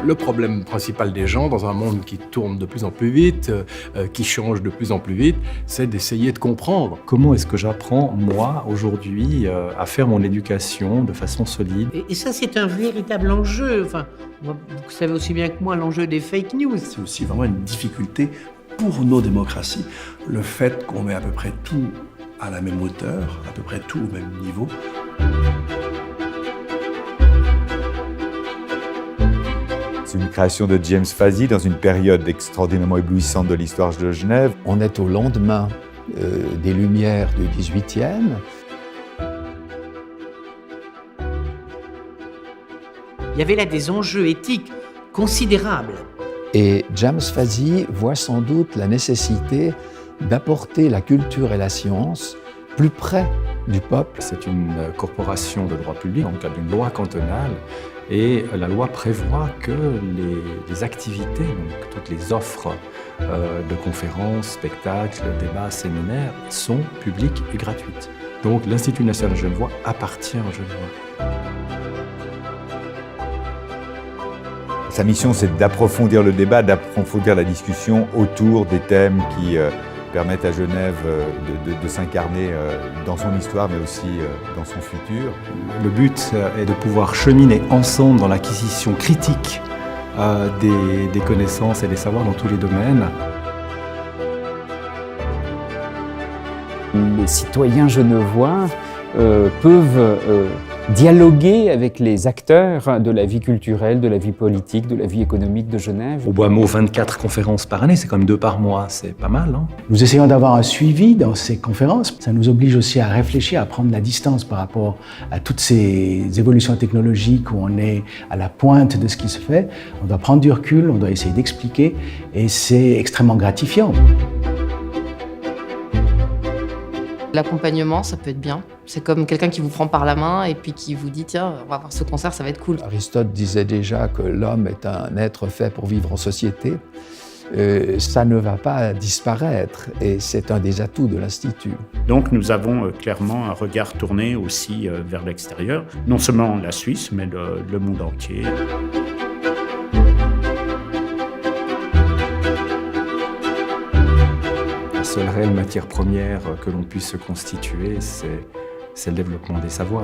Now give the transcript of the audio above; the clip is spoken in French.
Le problème principal des gens dans un monde qui tourne de plus en plus vite, qui change de plus en plus vite, c'est d'essayer de comprendre. Comment est-ce que j'apprends, moi, aujourd'hui, à faire mon éducation de façon solide? Et ça, c'est un véritable enjeu. Enfin, vous savez aussi bien que moi l'enjeu des fake news. C'est aussi vraiment une difficulté pour nos démocraties, le fait qu'on met à peu près tout à la même hauteur, à peu près tout au même niveau. C'est une création de James Fazy dans une période extraordinairement éblouissante de l'histoire de Genève. On est au lendemain des Lumières du XVIIIe. Il y avait là des enjeux éthiques considérables. Et James Fazy voit sans doute la nécessité d'apporter la culture et la science plus près du peuple. C'est une corporation de droit public, dans le cadre d'une loi cantonale, et la loi prévoit que les activités, donc toutes les offres de conférences, spectacles, débats, séminaires, sont publiques et gratuites. Donc l'Institut national de Genevois appartient aux Genevois. Sa mission, c'est d'approfondir le débat, d'approfondir la discussion autour des thèmes qui permettent à Genève de s'incarner dans son histoire, mais aussi dans son futur. Le but est de pouvoir cheminer ensemble dans l'acquisition critique des connaissances et des savoirs dans tous les domaines. Les citoyens genevois peuvent dialoguer avec les acteurs de la vie culturelle, de la vie politique, de la vie économique de Genève. Au Bois-Mot, 24 conférences par année, c'est quand même 2 par mois, c'est pas mal, hein? Nous essayons d'avoir un suivi dans ces conférences. Ça nous oblige aussi à réfléchir, à prendre la distance par rapport à toutes ces évolutions technologiques où on est à la pointe de ce qui se fait. On doit prendre du recul, on doit essayer d'expliquer et c'est extrêmement gratifiant. L'accompagnement, ça peut être bien. C'est comme quelqu'un qui vous prend par la main et puis qui vous dit « Tiens, on va voir ce concert, ça va être cool ». Aristote disait déjà que l'homme est un être fait pour vivre en société. Ça ne va pas disparaître et c'est un des atouts de l'Institut. Donc nous avons clairement un regard tourné aussi vers l'extérieur, non seulement la Suisse, mais le monde entier. La seule réelle matière première que l'on puisse se constituer, c'est le développement des savoirs.